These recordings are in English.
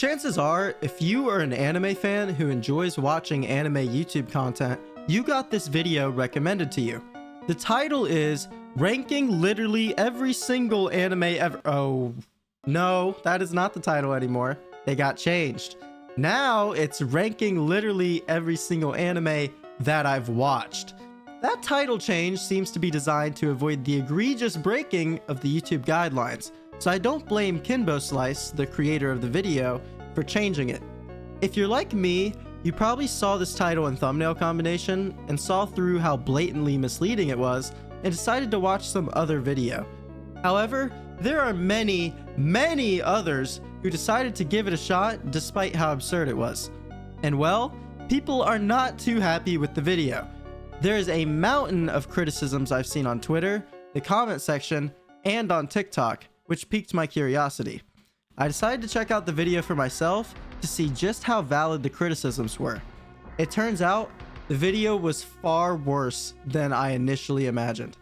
Chances are, if you are an anime fan who enjoys watching anime YouTube content, you got this video recommended to you. The title is Ranking Literally Every Single Anime Ever. Oh, no, that is not the title anymore. They got changed. Now it's Ranking Literally Every Single Anime That I've Watched. That title change seems to be designed to avoid the egregious breaking of the YouTube guidelines, so I don't blame KinboSlice, the creator of the video, for changing it. If you're like me, you probably saw this title and thumbnail combination and saw through how blatantly misleading it was and decided to watch some other video. However, there are many others who decided to give it a shot despite how absurd it was. And well, people are not too happy with the video. There is a mountain of criticisms I've seen on Twitter, the comment section, and on TikTok, which piqued my curiosity. I decided to check out the video for myself to see just how valid the criticisms were. It turns out, the video was far worse than I initially imagined.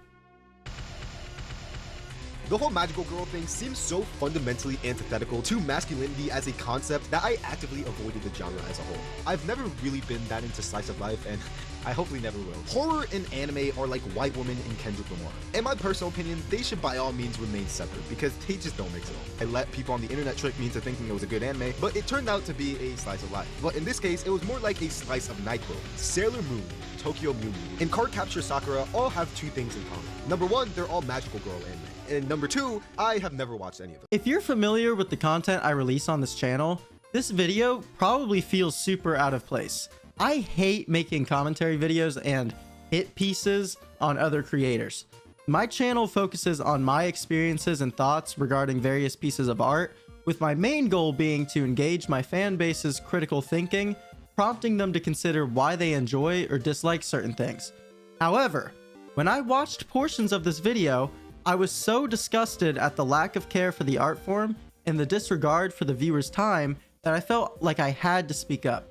The whole magical girl thing seems so fundamentally antithetical to masculinity as a concept that I actively avoided the genre as a whole. I've never really been that into slice of life, and I hopefully never will. Horror and anime are like white woman and Kendrick Lamar. In my personal opinion, they should by all means remain separate because they just don't mix at all. I let people on the internet trick me into thinking it was a good anime, but it turned out to be a slice of life. But in this case, it was more like a slice of nightclub. Sailor Moon, Tokyo Mew Mew, and Card Capture Sakura all have two things in common. Number one, they're all magical girl anime. And number two, I have never watched any of them. If you're familiar with the content I release on this channel, this video probably feels super out of place. I hate making commentary videos and hit pieces on other creators. My channel focuses on my experiences and thoughts regarding various pieces of art, with my main goal being to engage my fan base's critical thinking, prompting them to consider why they enjoy or dislike certain things. However, when I watched portions of this video, I was so disgusted at the lack of care for the art form and the disregard for the viewer's time that I felt like I had to speak up.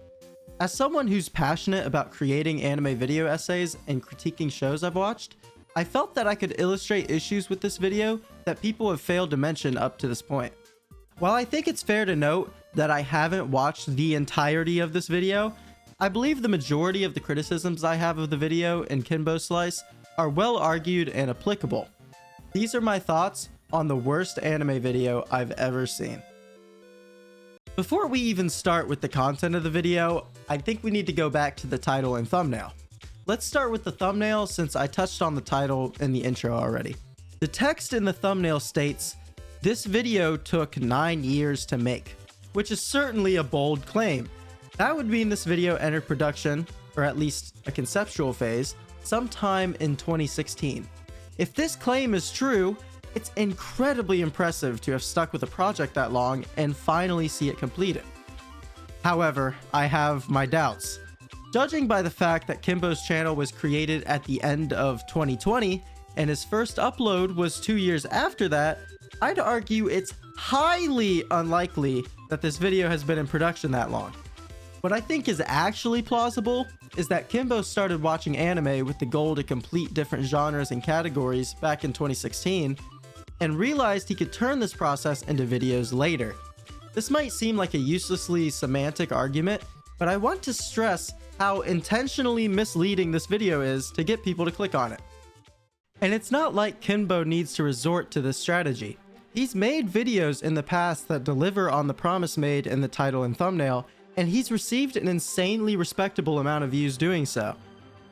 As someone who's passionate about creating anime video essays and critiquing shows I've watched, I felt that I could illustrate issues with this video that people have failed to mention up to this point. While I think it's fair to note that I haven't watched the entirety of this video, I believe the majority of the criticisms I have of the video in KinboSlice are well argued and applicable. These are my thoughts on the worst anime video I've ever seen. Before we even start with the content of the video, I think we need to go back to the title and thumbnail. Let's start with the thumbnail since I touched on the title in the intro already. The text in the thumbnail states, "This video took 9 years to make," which is certainly a bold claim. That would mean this video entered production, or at least a conceptual phase, sometime in 2016. If this claim is true, it's incredibly impressive to have stuck with a project that long and finally see it completed. However, I have my doubts. Judging by the fact that Kinbo's channel was created at the end of 2020 and his first upload was 2 years after that, I'd argue it's highly unlikely that this video has been in production that long. What I think is actually plausible is that Kinbo started watching anime with the goal to complete different genres and categories back in 2016 and realized he could turn this process into videos later. This might seem like a uselessly semantic argument, but I want to stress how intentionally misleading this video is to get people to click on it. And it's not like Kinbo needs to resort to this strategy. He's made videos in the past that deliver on the promise made in the title and thumbnail, and he's received an insanely respectable amount of views doing so.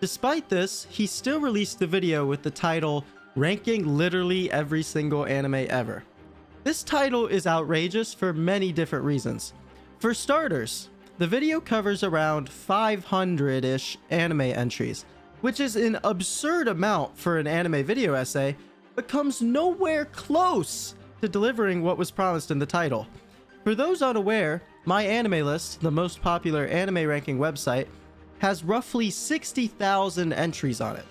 Despite this, he still released the video with the title Ranking Literally Every Single Anime Ever. This title is outrageous for many different reasons. For starters, the video covers around 500-ish anime entries, which is an absurd amount for an anime video essay, but comes nowhere close to delivering what was promised in the title. For those unaware, My Anime List, the most popular anime ranking website, has roughly 60,000 entries on it.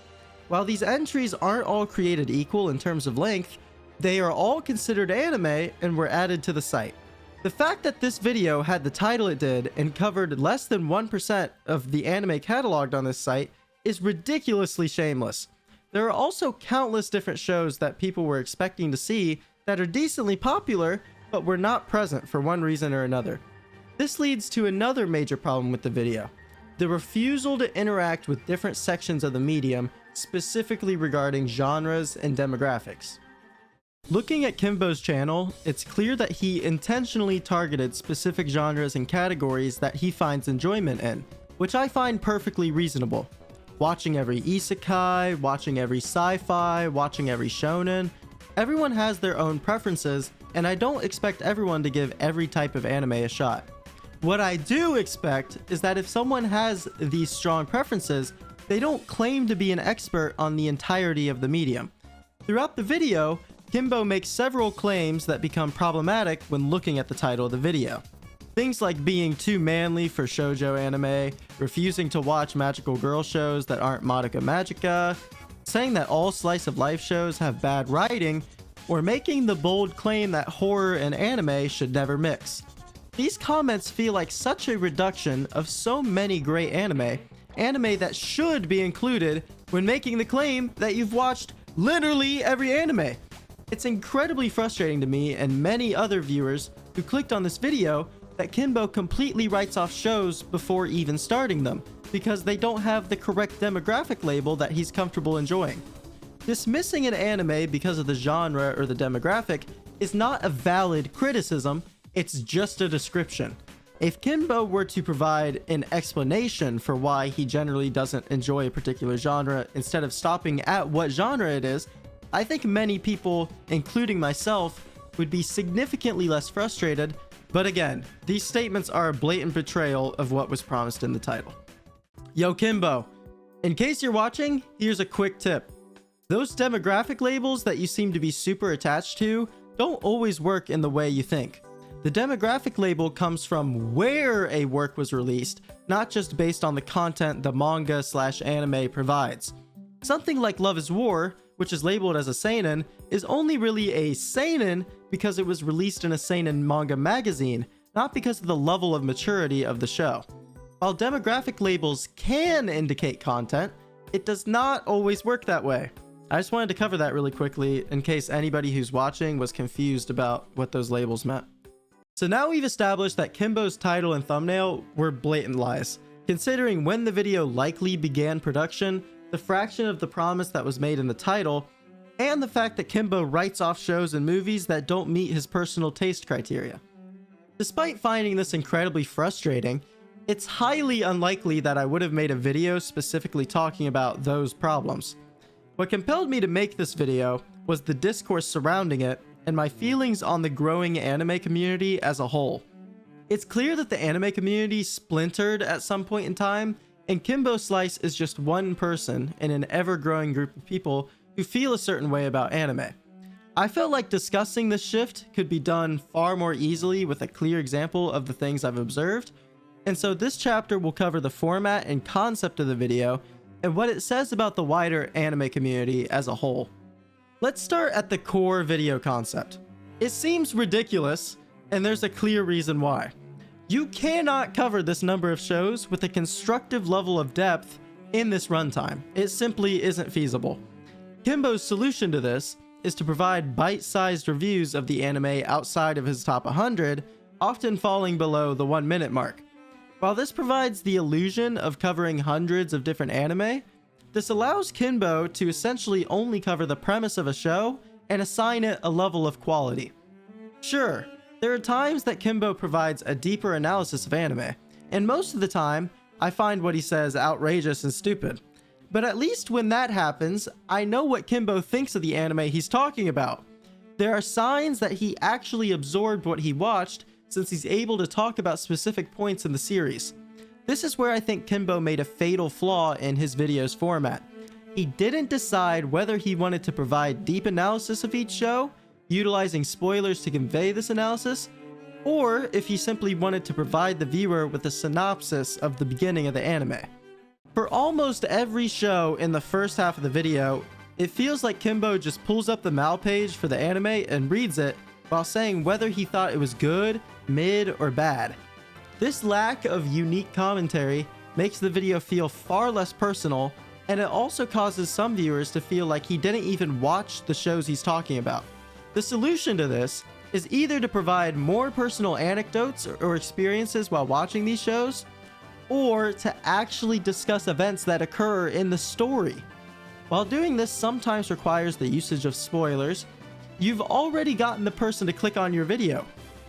While these entries aren't all created equal in terms of length, they are all considered anime and were added to the site. The fact that this video had the title it did and covered less than 1% of the anime cataloged on this site is ridiculously shameless. There are also countless different shows that people were expecting to see that are decently popular, but were not present for one reason or another. This leads to another major problem with the video: the refusal to interact with different sections of the medium, specifically regarding genres and demographics. Looking at Kinbo's channel, it's clear that he intentionally targeted specific genres and categories that he finds enjoyment in, which I find perfectly reasonable. Watching every isekai, watching every sci-fi, watching every shonen, everyone has their own preferences, and I don't expect everyone to give every type of anime a shot. What I do expect is that if someone has these strong preferences, they don't claim to be an expert on the entirety of the medium. Throughout the video, Kinbo makes several claims that become problematic when looking at the title of the video. Things like being too manly for shoujo anime, refusing to watch magical girl shows that aren't Madoka Magica, saying that all slice of life shows have bad writing, or making the bold claim that horror and anime should never mix. These comments feel like such a reduction of so many great anime that should be included when making the claim that you've watched literally every anime. It's incredibly frustrating to me and many other viewers who clicked on this video that Kinbo completely writes off shows before even starting them because they don't have the correct demographic label that he's comfortable enjoying. Dismissing an anime because of the genre or the demographic is not a valid criticism, it's just a description. If Kinbo were to provide an explanation for why he generally doesn't enjoy a particular genre instead of stopping at what genre it is, I think many people, including myself, would be significantly less frustrated. But again, these statements are a blatant betrayal of what was promised in the title. Yo Kinbo, in case you're watching, here's a quick tip. Those demographic labels that you seem to be super attached to don't always work in the way you think. The demographic label comes from where a work was released, not just based on the content the manga/anime provides. Something like Love is War, which is labeled as a seinen, is only really a seinen because it was released in a seinen manga magazine, not because of the level of maturity of the show. While demographic labels can indicate content, it does not always work that way. I just wanted to cover that really quickly in case anybody who's watching was confused about what those labels meant. So now we've established that Kinbo's title and thumbnail were blatant lies. Considering when the video likely began production, the fraction of the promise that was made in the title, and the fact that Kinbo writes off shows and movies that don't meet his personal taste criteria. Despite finding this incredibly frustrating, it's highly unlikely that I would have made a video specifically talking about those problems. What compelled me to make this video was the discourse surrounding it and my feelings on the growing anime community as a whole. It's clear that the anime community splintered at some point in time, and KinboSlice is just one person in an ever-growing group of people who feel a certain way about anime. I felt like discussing this shift could be done far more easily with a clear example of the things I've observed, and so this chapter will cover the format and concept of the video and what it says about the wider anime community as a whole. Let's start at the core video concept. It seems ridiculous, and there's a clear reason why. You cannot cover this number of shows with a constructive level of depth in this runtime. It simply isn't feasible. Kinbo's solution to this is to provide bite-sized reviews of the anime outside of his top 100, often falling below the 1 minute mark. While this provides the illusion of covering hundreds of different anime, this allows Kinbo to essentially only cover the premise of a show and assign it a level of quality. Sure, there are times that Kinbo provides a deeper analysis of anime, and most of the time, I find what he says outrageous and stupid. But at least when that happens, I know what Kinbo thinks of the anime he's talking about. There are signs that he actually absorbed what he watched, since he's able to talk about specific points in the series. This is where I think Kinbo made a fatal flaw in his video's format. He didn't decide whether he wanted to provide deep analysis of each show, utilizing spoilers to convey this analysis, or if he simply wanted to provide the viewer with a synopsis of the beginning of the anime. For almost every show in the first half of the video, it feels like Kinbo just pulls up the mal page for the anime and reads it while saying whether he thought it was good, mid, or bad. This lack of unique commentary makes the video feel far less personal, and it also causes some viewers to feel like he didn't even watch the shows he's talking about. The solution to this is either to provide more personal anecdotes or experiences while watching these shows, or to actually discuss events that occur in the story. While doing this sometimes requires the usage of spoilers, you've already gotten the person to click on your video.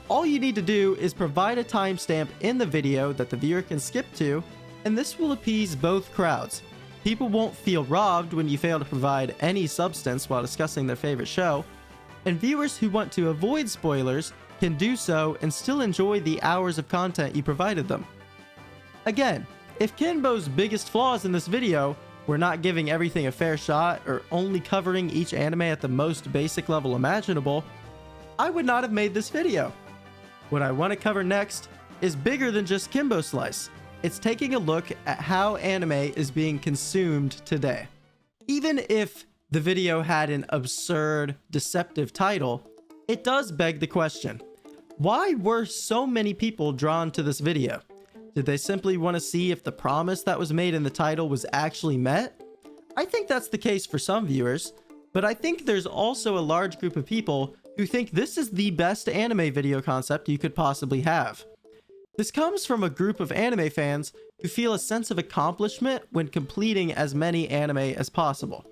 All you need to do is provide a timestamp in the video that the viewer can skip to, and this will appease both crowds. People won't feel robbed when you fail to provide any substance while discussing their favorite show, and viewers who want to avoid spoilers can do so and still enjoy the hours of content you provided them. Again, if Kinbo's biggest flaws in this video were not giving everything a fair shot or only covering each anime at the most basic level imaginable, I would not have made this video. What I want to cover next is bigger than just KinboSlice. It's taking a look at how anime is being consumed today. Even if the video had an absurd, deceptive title, it does beg the question, why were so many people drawn to this video? Did they simply want to see if the promise that was made in the title was actually met? I think that's the case for some viewers, but I think there's also a large group of people who think this is the best anime video concept you could possibly have. This comes from a group of anime fans who feel a sense of accomplishment when completing as many anime as possible.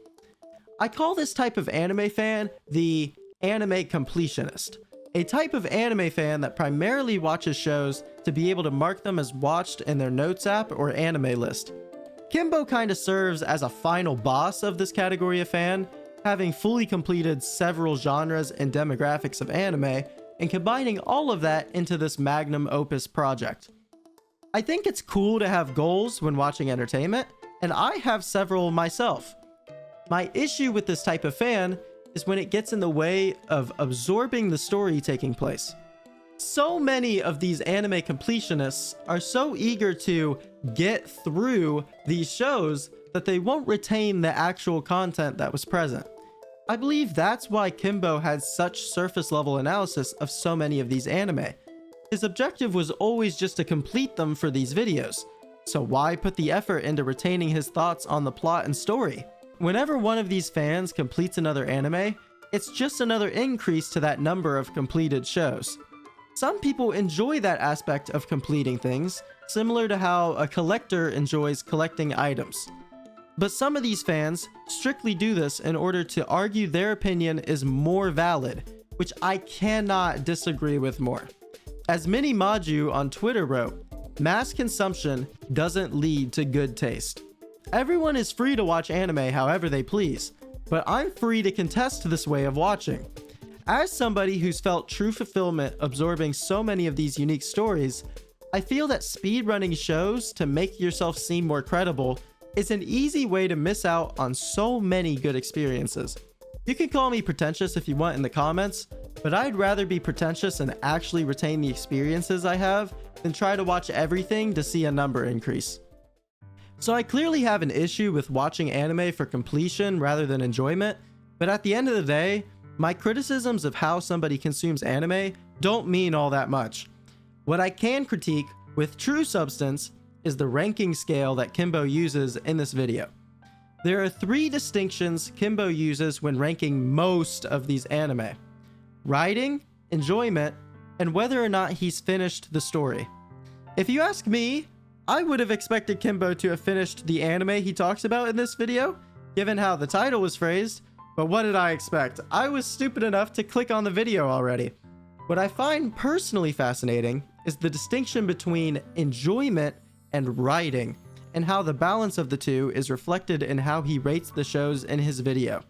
I call this type of anime fan the anime completionist, a type of anime fan that primarily watches shows to be able to mark them as watched in their notes app or anime list. Kinbo kinda serves as a final boss of this category of fan, having fully completed several genres and demographics of anime, and combining all of that into this magnum opus project. I think it's cool to have goals when watching entertainment, and I have several myself. My issue with this type of fan is when it gets in the way of absorbing the story taking place. So many of these anime completionists are so eager to get through these shows that they won't retain the actual content that was present. I believe that's why Kinbo had such surface level analysis of so many of these anime. His objective was always just to complete them for these videos, so why put the effort into retaining his thoughts on the plot and story? Whenever one of these fans completes another anime, it's just another increase to that number of completed shows. Some people enjoy that aspect of completing things, similar to how a collector enjoys collecting items. But some of these fans strictly do this in order to argue their opinion is more valid, which I cannot disagree with more. As Mini Maju on Twitter wrote, mass consumption doesn't lead to good taste. Everyone is free to watch anime however they please, but I'm free to contest this way of watching. As somebody who's felt true fulfillment absorbing so many of these unique stories, I feel that speedrunning shows to make yourself seem more credible is an easy way to miss out on so many good experiences. You can call me pretentious if you want in the comments, but I'd rather be pretentious and actually retain the experiences I have than try to watch everything to see a number increase. So I clearly have an issue with watching anime for completion rather than enjoyment, but at the end of the day, my criticisms of how somebody consumes anime don't mean all that much. What I can critique with true substance is the ranking scale that Kinbo uses in this video. There are 3 distinctions Kinbo uses when ranking most of these anime: writing, enjoyment, and whether or not he's finished the story. If you ask me, I would have expected Kinbo to have finished the anime he talks about in this video, given how the title was phrased, but what did I expect? I was stupid enough to click on the video already. What I find personally fascinating is the distinction between enjoyment and writing, and how the balance of the two is reflected in how he rates the shows in his video.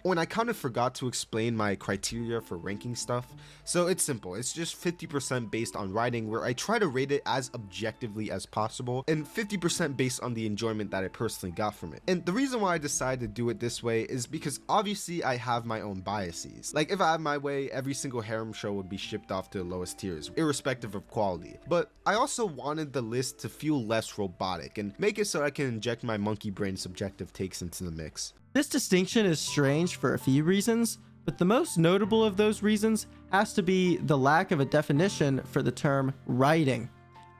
When I kind of forgot to explain my criteria for ranking stuff, so it's simple. It's just 50% based on writing, where I try to rate it as objectively as possible, and 50% based on the enjoyment that I personally got from it. And the reason why I decided to do it this way is because obviously I have my own biases. Like, if I had my way, every single harem show would be shipped off to the lowest tiers, irrespective of quality. But I also wanted the list to feel less robotic and make it so I can inject my monkey brain subjective takes into the mix. This distinction is strange for a few reasons, but the most notable of those reasons has to be the lack of a definition for the term writing.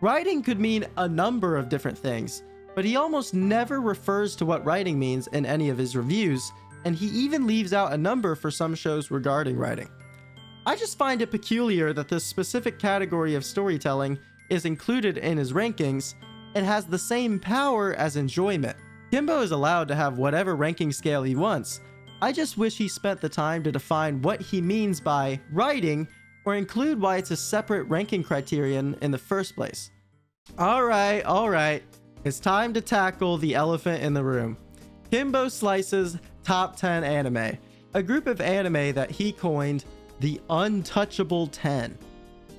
Writing could mean a number of different things, but he almost never refers to what writing means in any of his reviews, and he even leaves out a number for some shows regarding writing. I just find it peculiar that this specific category of storytelling is included in his rankings and has the same power as enjoyment. Kinbo is allowed to have whatever ranking scale he wants. I just wish he spent the time to define what he means by writing or include why it's a separate ranking criterion in the first place. Alright. It's time to tackle the elephant in the room. KinboSlice's top 10 anime. A group of anime that he coined the Untouchable 10.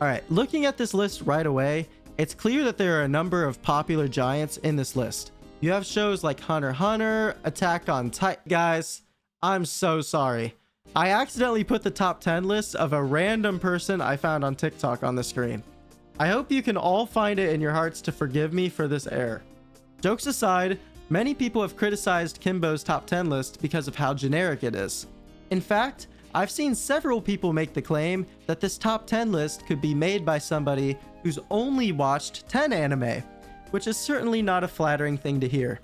Alright, looking at this list right away, it's clear that there are a number of popular giants in this list. You have shows like Hunter x Hunter, Attack on Titan. Guys, I'm so sorry. I accidentally put the top 10 list of a random person I found on TikTok on the screen. I hope you can all find it in your hearts to forgive me for this error. Jokes aside, many people have criticized Kinbo's top 10 list because of how generic it is. In fact, I've seen several people make the claim that this top 10 list could be made by somebody who's only watched 10 anime, which is certainly not a flattering thing to hear.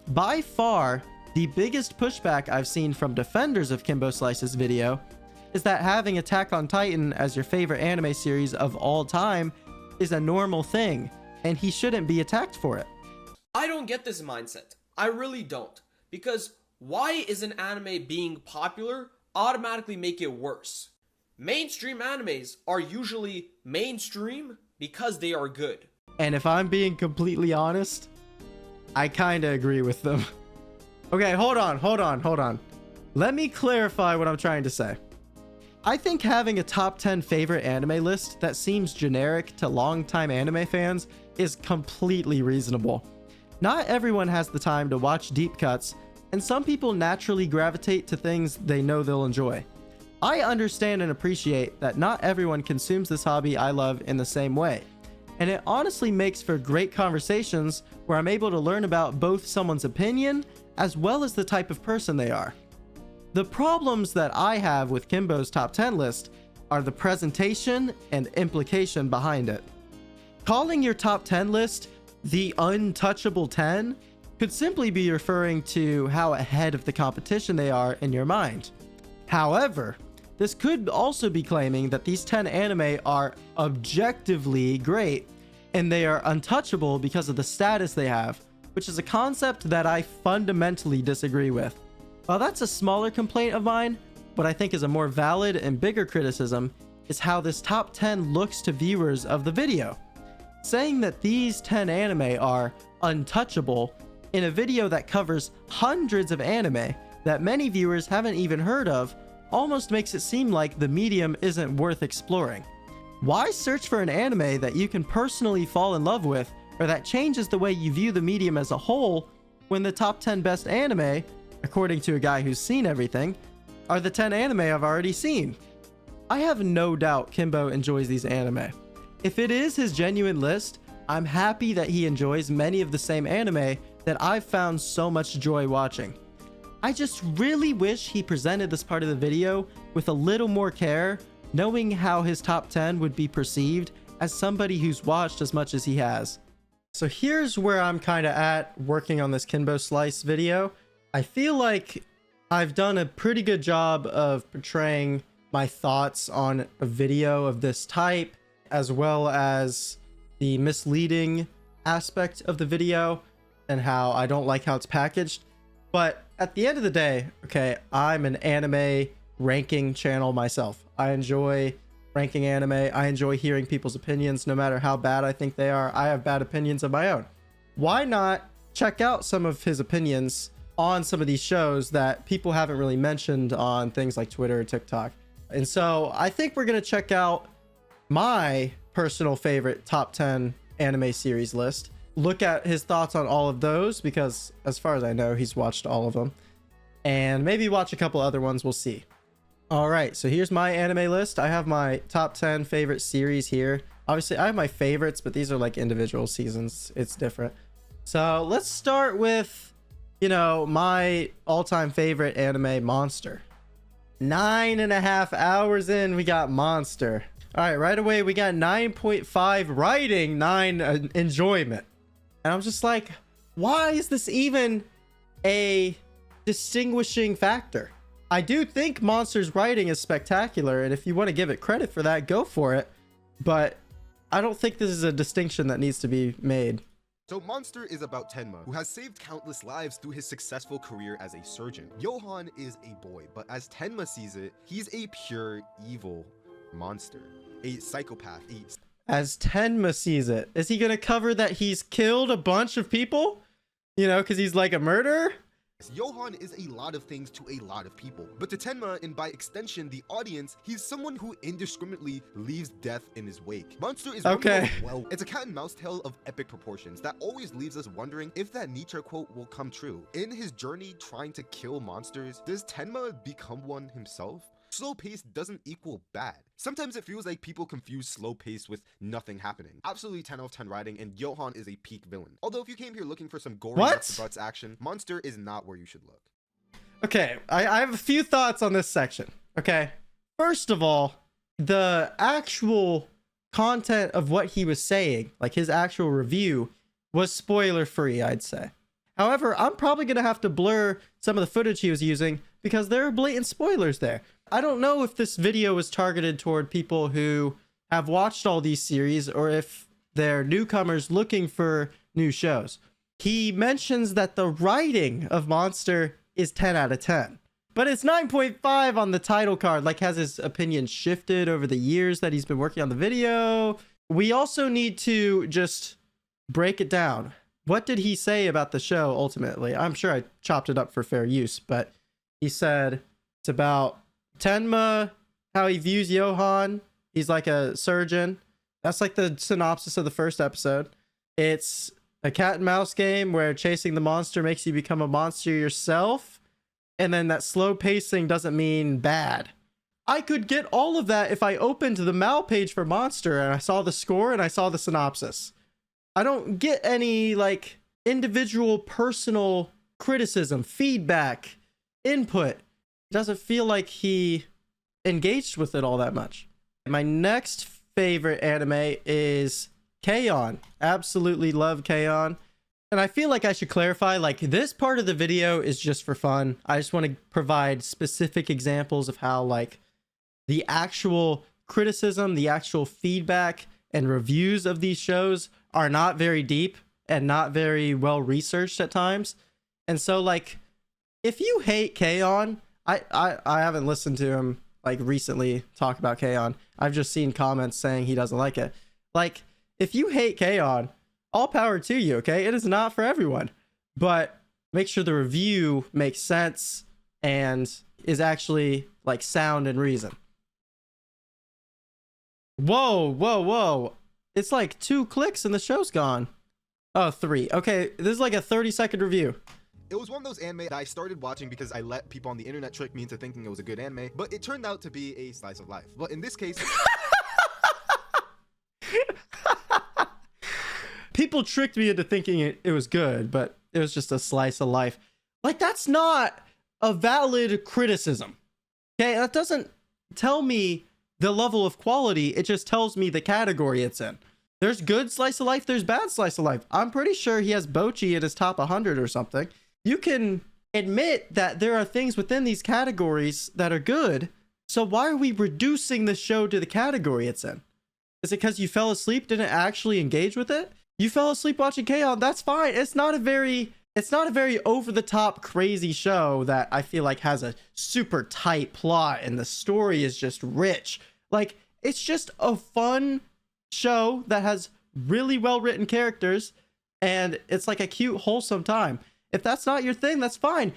By far, the biggest pushback I've seen from defenders of KinboSlice's video is that having Attack on Titan as your favorite anime series of all time is a normal thing, and he shouldn't be attacked for it. I don't get this mindset. I really don't. Because why is an anime being popular automatically make it worse? Mainstream animes are usually mainstream because they are good. And if I'm being completely honest, I kinda agree with them. Okay, hold on. Let me clarify what I'm trying to say. I think having a top 10 favorite anime list that seems generic to longtime anime fans is completely reasonable. Not everyone has the time to watch deep cuts, and some people naturally gravitate to things they know they'll enjoy. I understand and appreciate that not everyone consumes this hobby I love in the same way, and it honestly makes for great conversations where I'm able to learn about both someone's opinion as well as the type of person they are. The problems that I have with Kinbo's top 10 list are the presentation and implication behind it. Calling your top 10 list the Untouchable 10 could simply be referring to how ahead of the competition they are in your mind. However, this could also be claiming that these 10 anime are objectively great and they are untouchable because of the status they have, which is a concept that I fundamentally disagree with. While that's a smaller complaint of mine, what I think is a more valid and bigger criticism is how this top 10 looks to viewers of the video. Saying that these 10 anime are untouchable in a video that covers hundreds of anime that many viewers haven't even heard of almost makes it seem like the medium isn't worth exploring. Why search for an anime that you can personally fall in love with or that changes the way you view the medium as a whole when the top 10 best anime, according to a guy who's seen everything, are the 10 anime I've already seen? I have no doubt Kinbo enjoys these anime. If it is his genuine list, I'm happy that he enjoys many of the same anime that I've found so much joy watching. I just really wish he presented this part of the video with a little more care, knowing how his top 10 would be perceived as somebody who's watched as much as he has. So here's where I'm kind of at working on this KinboSlice video. I feel like I've done a pretty good job of portraying my thoughts on a video of this type, as well as the misleading aspect of the video and how I don't like how it's packaged. But at the end of the day, okay, I'm an anime ranking channel myself. I enjoy ranking anime. I enjoy hearing people's opinions, no matter how bad I think they are. I have bad opinions of my own. Why not check out some of his opinions on some of these shows that people haven't really mentioned on things like Twitter or TikTok? And so I think we're going to check out my personal favorite top 10 anime series list. Look at his thoughts on all of those, because as far as I know, he's watched all of them. And maybe watch a couple other ones, we'll see. All right, so here's my anime list. I have my top 10 favorite series here. Obviously, I have my favorites, but these are like individual seasons. It's different. So let's start with, you know, my all-time favorite anime, Monster. 9.5 hours in, we got Monster. All right, right away, we got 9.5 writing, 9 enjoyment. And I'm just like, why is this even a distinguishing factor? I do think Monster's writing is spectacular, and if you want to give it credit for that, go for it. But I don't think this is a distinction that needs to be made. So Monster is about Tenma, who has saved countless lives through his successful career as a surgeon. Johan is a boy, but as Tenma sees it, he's a pure evil monster, a psychopath. As Tenma sees it, is he gonna cover that he's killed a bunch of people? You know, because he's like a murderer? Johan is a lot of things to a lot of people, but to Tenma, and by extension the audience, he's someone who indiscriminately leaves death in his wake. Monster is it's a cat and mouse tale of epic proportions that always leaves us wondering if that Nietzsche quote will come true. In his journey trying to kill monsters, does Tenma become one himself? Slow pace doesn't equal bad. Sometimes it feels like people confuse slow pace with nothing happening. Absolutely 10 out of 10 writing, and Johan is a peak villain. Although if you came here looking for some gory nuts action, Monster is not where you should look. Okay, I have a few thoughts on this section. Okay, first of all, the actual content of what he was saying, like his actual review, was spoiler free, I'd say. However, I'm probably gonna have to blur some of the footage he was using because there are blatant spoilers there. I don't know if this video was targeted toward people who have watched all these series or if they're newcomers looking for new shows. He mentions that the writing of Monster is 10 out of 10, but it's 9.5 on the title card. Like, has his opinion shifted over the years that he's been working on the video? We also need to just break it down. What did he say about the show ultimately? I'm sure I chopped it up for fair use, but he said it's about Tenma, how he views Johan. He's like a surgeon. That's like the synopsis of the first episode. It's a cat and mouse game where chasing the monster makes you become a monster yourself. And then that slow pacing doesn't mean bad. I could get all of that if I opened the Mal page for Monster and I saw the score and I saw the synopsis. I don't get any like individual personal criticism, feedback, input. It doesn't feel like he engaged with it all that much. My next favorite anime is K-On! Absolutely love K-On! And I feel like I should clarify, like, this part of the video is just for fun. I just want to provide specific examples of how, like, the actual criticism, the actual feedback and reviews of these shows are not very deep and not very well researched at times. And so, like, if you hate K-On!, I haven't listened to him like recently talk about K-On!. I've just seen comments saying he doesn't like it. Like, if you hate K-On!, all power to you, okay? It is not for everyone. But make sure the review makes sense and is actually like sound and reason. Whoa, whoa, whoa. It's like 2 clicks and the show's gone. Oh, 3. Okay, this is like a 30-second review. It was one of those anime that I started watching because I let people on the internet trick me into thinking it was a good anime, but it turned out to be a slice of life. But in this case... People tricked me into thinking it was good, but it was just a slice of life. Like, that's not a valid criticism. Okay, that doesn't tell me the level of quality. It just tells me the category it's in. There's good slice of life, there's bad slice of life. I'm pretty sure he has Bocchi in his top 100 or something. You can admit that there are things within these categories that are good. So why are we reducing the show to the category it's in? Is it because you fell asleep, didn't actually engage with it? You fell asleep watching K-On!, that's fine. It's not a very over-the-top crazy show that I feel like has a super tight plot and the story is just rich. Like, it's just a fun show that has really well-written characters and it's like a cute, wholesome time. If that's not your thing, that's fine.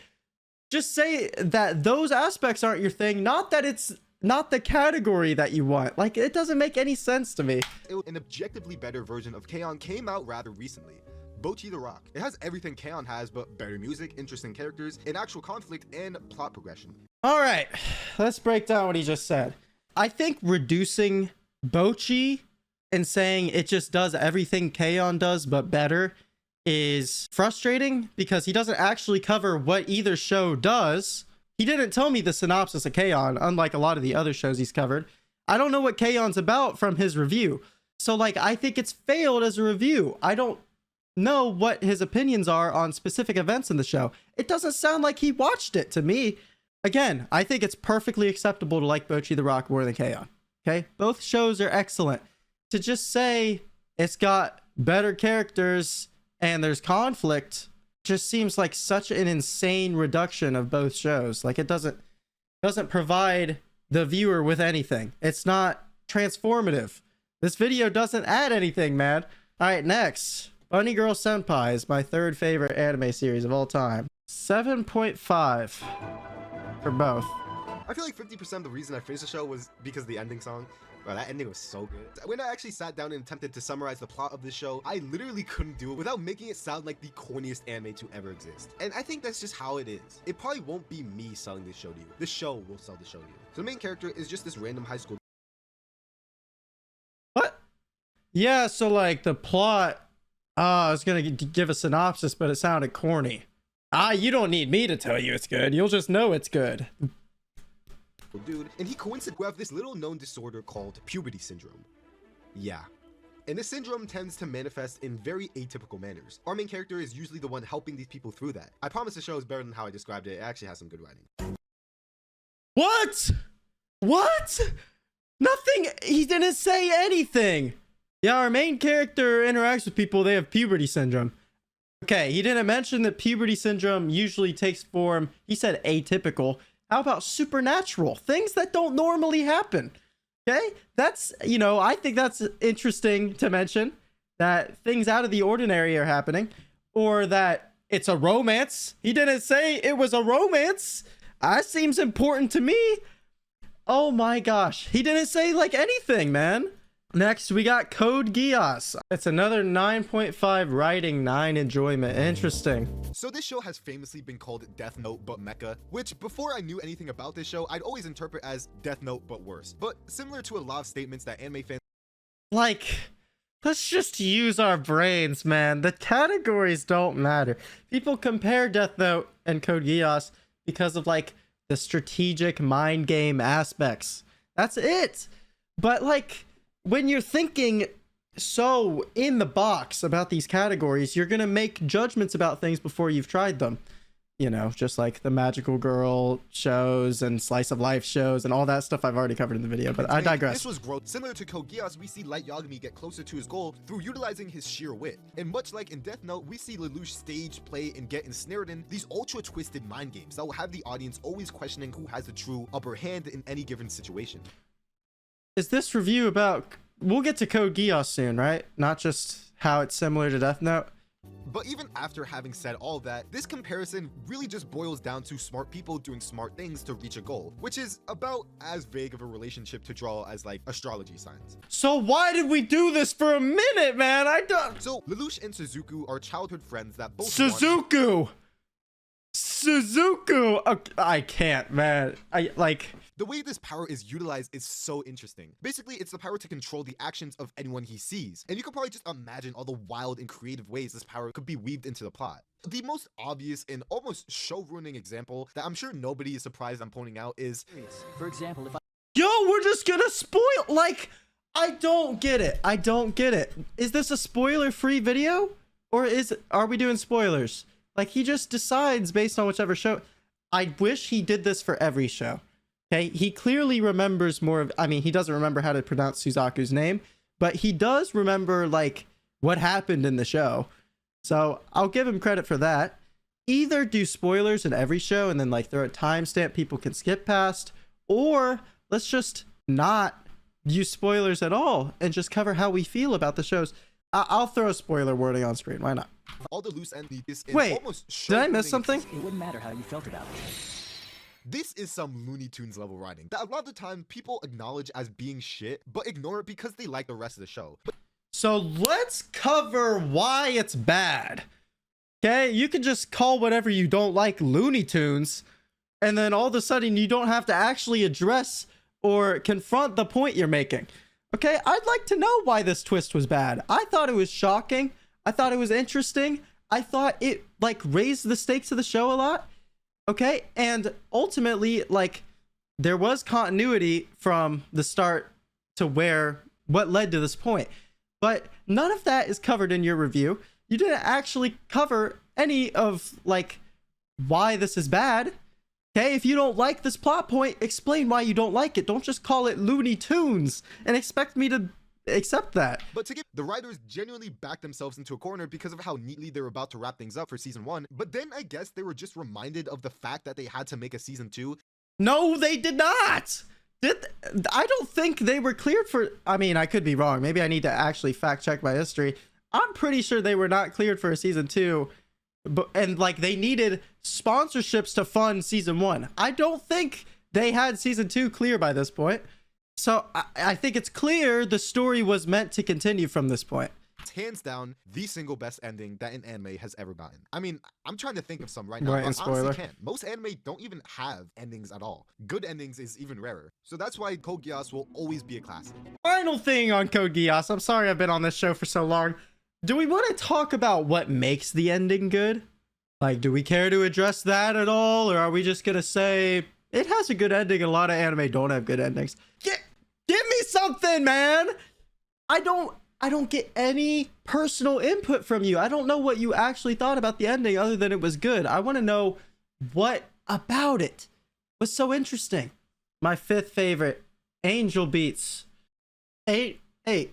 Just say that those aspects aren't your thing, not that it's not the category that you want. Like, it doesn't make any sense to me. An objectively better version of K-On! Came out rather recently. Bocchi the Rock. It has everything K-On! Has, but better music, interesting characters, an actual conflict, and plot progression. All right, let's break down what he just said. I think reducing Bocchi and saying it just does everything K-On! Does but better is frustrating because he doesn't actually cover what either show does. He didn't tell me the synopsis of K-On!, unlike a lot of the other shows he's covered. I don't know what K-On!'s about from his review. So, like, I think it's failed as a review. I don't know what his opinions are on specific events in the show. It doesn't sound like he watched it to me. Again, I think it's perfectly acceptable to like Bocchi the Rock more than K-On! Okay? Both shows are excellent. To just say it's got better characters and there's conflict just seems like such an insane reduction of both shows. Like, it doesn't provide the viewer with anything. It's not transformative. This video doesn't add anything, man. All right, next. Bunny Girl Senpai is my third favorite anime series of all time. 7.5 for both. I feel like 50% of the reason I finished the show was because of the ending song. Bro, that ending was so good. When I actually sat down and attempted to summarize the plot of this show, I literally couldn't do it without making it sound like the corniest anime to ever exist. And I think that's just how it is. It probably won't be me selling this show to you. The show will sell the show to you. So the main character is just this random high school. What? Yeah, so like the plot, I was gonna give a synopsis, but it sounded corny. You don't need me to tell you it's good. You'll just know it's good. Dude, and he coincidentally have this little known disorder called puberty syndrome. Yeah. And this syndrome tends to manifest in very atypical manners. Our main character is usually the one helping these people through that. I promise the show is better than how I described it. It actually has some good writing. What? What? Nothing. He didn't say anything. Yeah, our main character interacts with people. They have puberty syndrome. Okay, he didn't mention that puberty syndrome usually takes form. He said atypical. How about supernatural? Things that don't normally happen. Okay? That's, you know, I think that's interesting to mention, that things out of the ordinary are happening, or that it's a romance. He didn't say it was a romance. That seems important to me. Oh my gosh. He didn't say like anything, man. Next, we got Code Geass. It's another 9.5 writing, 9 enjoyment. Interesting. So this show has famously been called Death Note but Mecha, which before I knew anything about this show, I'd always interpret as Death Note but worse. But similar to a lot of statements that anime fans like, let's just use our brains, man. The categories don't matter. People compare Death Note and Code Geass because of like the strategic mind game aspects. That's it. But like, when you're thinking so in the box about these categories, you're gonna make judgments about things before you've tried them. You know, just like the magical girl shows and slice of life shows and all that stuff I've already covered in the video, but I digress. This was growth. Similar to Code Geass, we see Light Yagami get closer to his goal through utilizing his sheer wit. And much like in Death Note, we see Lelouch stage, play, and get ensnared in these ultra twisted mind games that will have the audience always questioning who has the true upper hand in any given situation. Is this review about... We'll get to Code Geass soon, right? Not just how it's similar to Death Note. But even after having said all that, this comparison really just boils down to smart people doing smart things to reach a goal, which is about as vague of a relationship to draw as like astrology signs. So why did we do this for a minute, man? I don't... So Lelouch and Suzuku are childhood friends that both Suzuku! I can't, man. I like... The way this power is utilized is so interesting. Basically, it's the power to control the actions of anyone he sees. And you can probably just imagine all the wild and creative ways this power could be weaved into the plot. The most obvious and almost show-ruining example that I'm sure nobody is surprised I'm pointing out is... For example, if I... Yo, we're just gonna spoil... Like, I don't get it. I don't get it. Is this a spoiler-free video? Or are we doing spoilers? Like, he just decides based on whichever show... I wish he did this for every show. Okay, he clearly remembers more of... I mean, he doesn't remember how to pronounce Suzaku's name, but he does remember, like, what happened in the show. So, I'll give him credit for that. Either do spoilers in every show and then, like, throw a timestamp people can skip past, or let's just not use spoilers at all and just cover how we feel about the shows. I'll throw a spoiler warning on screen. Why not? All the loose ends... Wait, did I miss something? It wouldn't matter how you felt about it. This is some Looney Tunes level writing that a lot of the time people acknowledge as being shit, but ignore it because they like the rest of the show. So let's cover why it's bad. Okay, you can just call whatever you don't like Looney Tunes, and then all of a sudden you don't have to actually address or confront the point you're making. Okay, I'd like to know why this twist was bad. I thought it was shocking. I thought it was interesting. I thought it, like, raised the stakes of the show a lot. Okay, and ultimately, like, there was continuity from the start to what led to this point. But none of that is covered in your review. You didn't actually cover any of, like, why this is bad. Okay, if you don't like this plot point, explain why you don't like it. Don't just call it Looney Tunes and expect me to accept that. But to give the writers genuinely backed themselves into a corner because of how neatly they were about to wrap things up for season 1. But then I guess they were just reminded of the fact that they had to make a season 2. No, they did not. I don't think they were cleared for, I mean, I could be wrong. Maybe I need to actually fact check my history. I'm pretty sure they were not cleared for a season 2. And like they needed sponsorships to fund season 1. I don't think they had season 2 clear by this point. So I think it's clear the story was meant to continue from this point. It's hands down the single best ending that an anime has ever gotten. I mean, I'm trying to think of some right now, Right, but and spoiler. honestly can't. Most anime don't even have endings at all. Good endings is even rarer. So that's why Code Geass will always be a classic. Final thing on Code Geass. I'm sorry I've been on this show for so long. Do we want to talk about what makes the ending good? Like, do we care to address that at all? Or are we just going to say it has a good ending? A lot of anime don't have good endings. Give me something, man. I don't get any personal input from you. I don't know what you actually thought about the ending other than it was good. I want to know what about it was so interesting. My 5th favorite, Angel Beats. 8,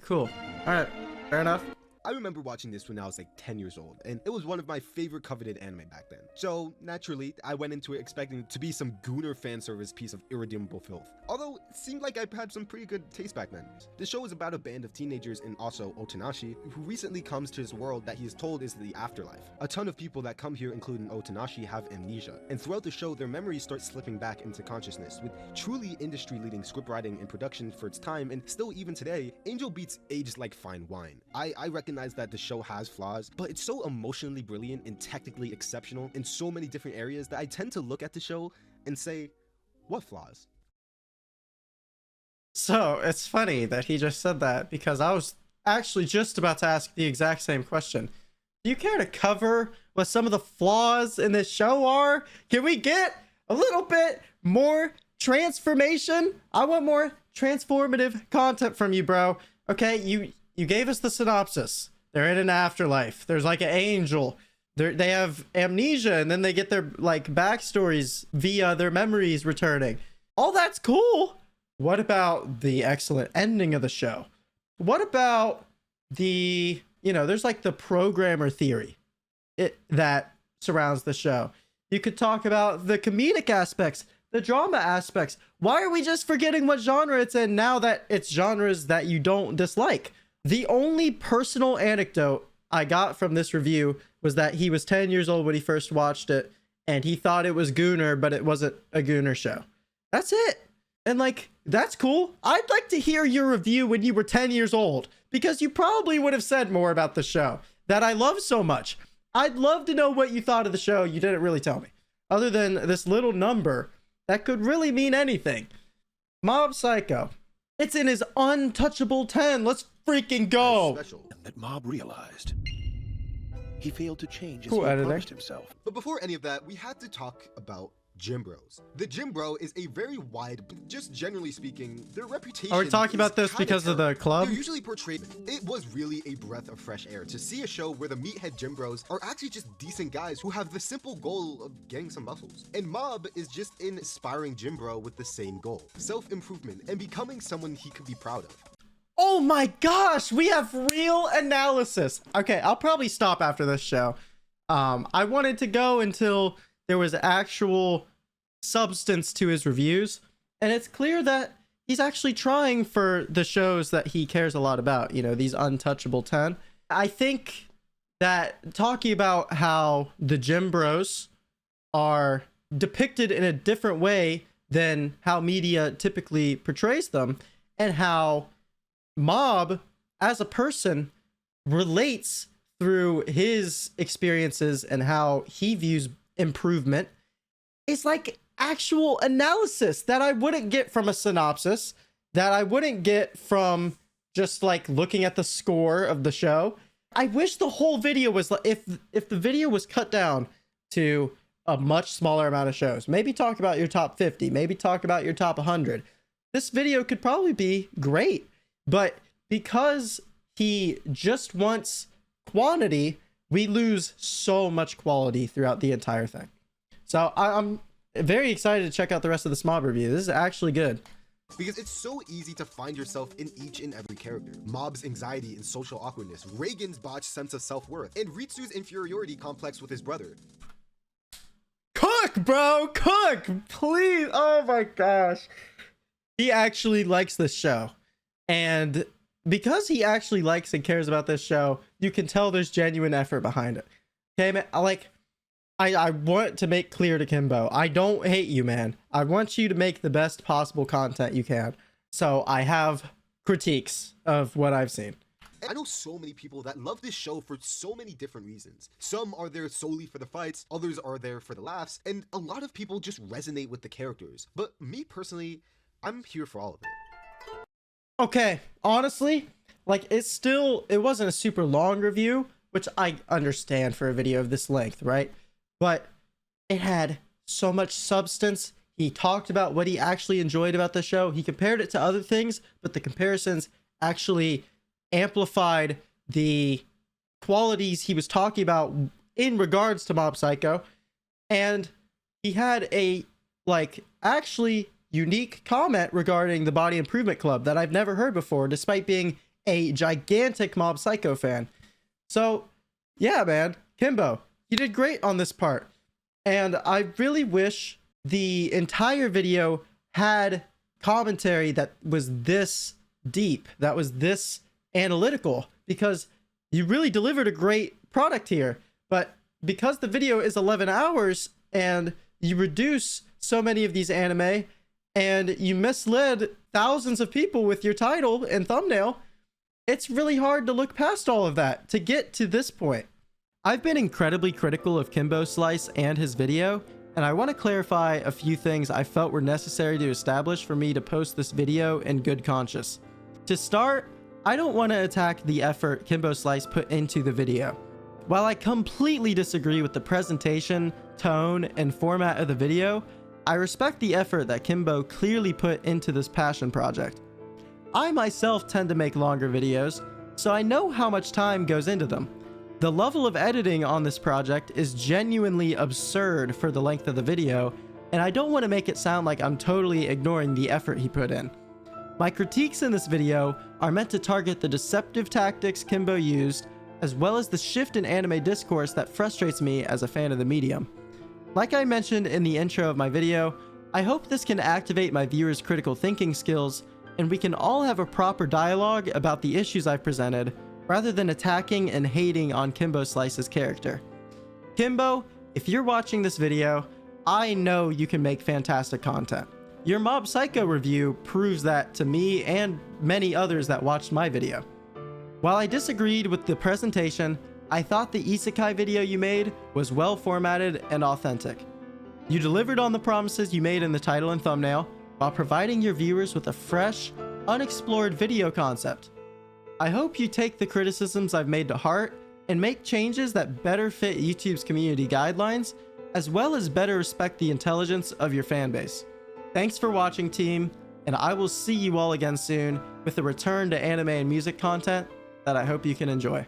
cool. All right, fair enough. I remember watching this when I was like 10 years old, and it was one of my favorite coveted anime back then. So naturally, I went into it expecting it to be some gooner fan service piece of irredeemable filth. Although it seemed like I had some pretty good taste back then. The show is about a band of teenagers in also Otanashi who recently comes to his world that he is told is the afterlife. A ton of people that come here, including Otanashi, have amnesia, and throughout the show their memories start slipping back into consciousness with truly industry-leading scriptwriting and production for its time, and still even today, Angel Beats ages like fine wine. I recognize that the show has flaws, but it's so emotionally brilliant and technically exceptional in so many different areas that I tend to look at the show and say, what flaws? So it's funny that he just said that because I was actually just about to ask the exact same question. Do you care to cover what some of the flaws in this show are? Can we get a little bit more transformation? I want more transformative content from you, bro. Okay, you gave us the synopsis. They're in an afterlife. There's like an angel. They have amnesia, and then they get their like backstories via their memories returning. All that's cool. What about the excellent ending of the show? What about the, there's like the programmer theory that surrounds the show. You could talk about the comedic aspects, the drama aspects. Why are we just forgetting what genre it's in now that it's genres that you don't dislike? The only personal anecdote I got from this review was that he was 10 years old when he first watched it, and he thought it was Gooner, but it wasn't a Gooner show. That's it. And like, that's cool. I'd like to hear your review when you were 10 years old, because you probably would have said more about the show that I love so much. I'd love to know what you thought of the show. You didn't really tell me, other than this little number that could really mean anything. Mob Psycho. It's in his Untouchable 10. Let's freaking go. Special. That Mob realized he failed to change as Cool he editing. promised himself. But before any of that, we had to talk about gym bros. The gym bro is a very wide, but just generally speaking, their reputation. Are we talking about this because of the club? They're usually portrayed. It was really a breath of fresh air to see a show where the meathead gym bros are actually just decent guys who have the simple goal of getting some muscles. And Mob is just an aspiring gym bro with the same goal: self-improvement and becoming someone he could be proud of. Oh my gosh, we have real analysis. Okay, I'll probably stop after this show. I wanted to go until there was actual substance to his reviews, and it's clear that he's actually trying for the shows that he cares a lot about, these Untouchable 10. I think that talking about how the gym bros are depicted in a different way than how media typically portrays them, and how Mob as a person relates through his experiences and how he views improvement, is like actual analysis that I wouldn't get from a synopsis, that I wouldn't get from just like looking at the score of the show. I wish the whole video was like, if the video was cut down to a much smaller amount of shows, maybe talk about your top 50, maybe talk about your top 100. This video could probably be great, but because he just wants quantity, we lose so much quality throughout the entire thing. So I'm Very excited to check out the rest of this mob review. This is actually good. Because it's so easy to find yourself in each and every character. Mob's anxiety and social awkwardness, Reigen's botched sense of self-worth, and Ritsu's inferiority complex with his brother. Cook, bro! Cook! Please! Oh my gosh. He actually likes this show. And because he actually likes and cares about this show, you can tell there's genuine effort behind it. Okay, man? I want to make clear to Kinbo, I don't hate you, man. I want you to make the best possible content you can. So I have critiques of what I've seen. I know so many people that love this show for so many different reasons. Some are there solely for the fights, others are there for the laughs, and a lot of people just resonate with the characters. But me personally, I'm here for all of it. Okay, honestly, like it wasn't a super long review, which I understand for a video of this length, right? But it had so much substance. He talked about what he actually enjoyed about the show. He compared it to other things, but the comparisons actually amplified the qualities he was talking about in regards to Mob Psycho. And he had a actually unique comment regarding the Body Improvement Club that I've never heard before, despite being a gigantic Mob Psycho fan. So yeah, man, Kinbo, you did great on this part. And I really wish the entire video had commentary that was this deep, that was this analytical, because you really delivered a great product here. But because the video is 11 hours and you reduce so many of these anime and you misled thousands of people with your title and thumbnail, it's really hard to look past all of that to get to this point. I've been incredibly critical of KinboSlice and his video, and I want to clarify a few things I felt were necessary to establish for me to post this video in good conscience. To start, I don't want to attack the effort KinboSlice put into the video. While I completely disagree with the presentation, tone, and format of the video, I respect the effort that Kinbo clearly put into this passion project. I myself tend to make longer videos, so I know how much time goes into them. The level of editing on this project is genuinely absurd for the length of the video, and I don't want to make it sound like I'm totally ignoring the effort he put in. My critiques in this video are meant to target the deceptive tactics Kinbo used, as well as the shift in anime discourse that frustrates me as a fan of the medium. Like I mentioned in the intro of my video, I hope this can activate my viewers' critical thinking skills, and we can all have a proper dialogue about the issues I've presented, rather than attacking and hating on KinboSlice's character. Kinbo, if you're watching this video, I know you can make fantastic content. Your Mob Psycho review proves that to me and many others that watched my video. While I disagreed with the presentation, I thought the isekai video you made was well formatted and authentic. You delivered on the promises you made in the title and thumbnail, while providing your viewers with a fresh, unexplored video concept. I hope you take the criticisms I've made to heart and make changes that better fit YouTube's community guidelines, as well as better respect the intelligence of your fanbase. Thanks for watching, team, and I will see you all again soon with a return to anime and music content that I hope you can enjoy.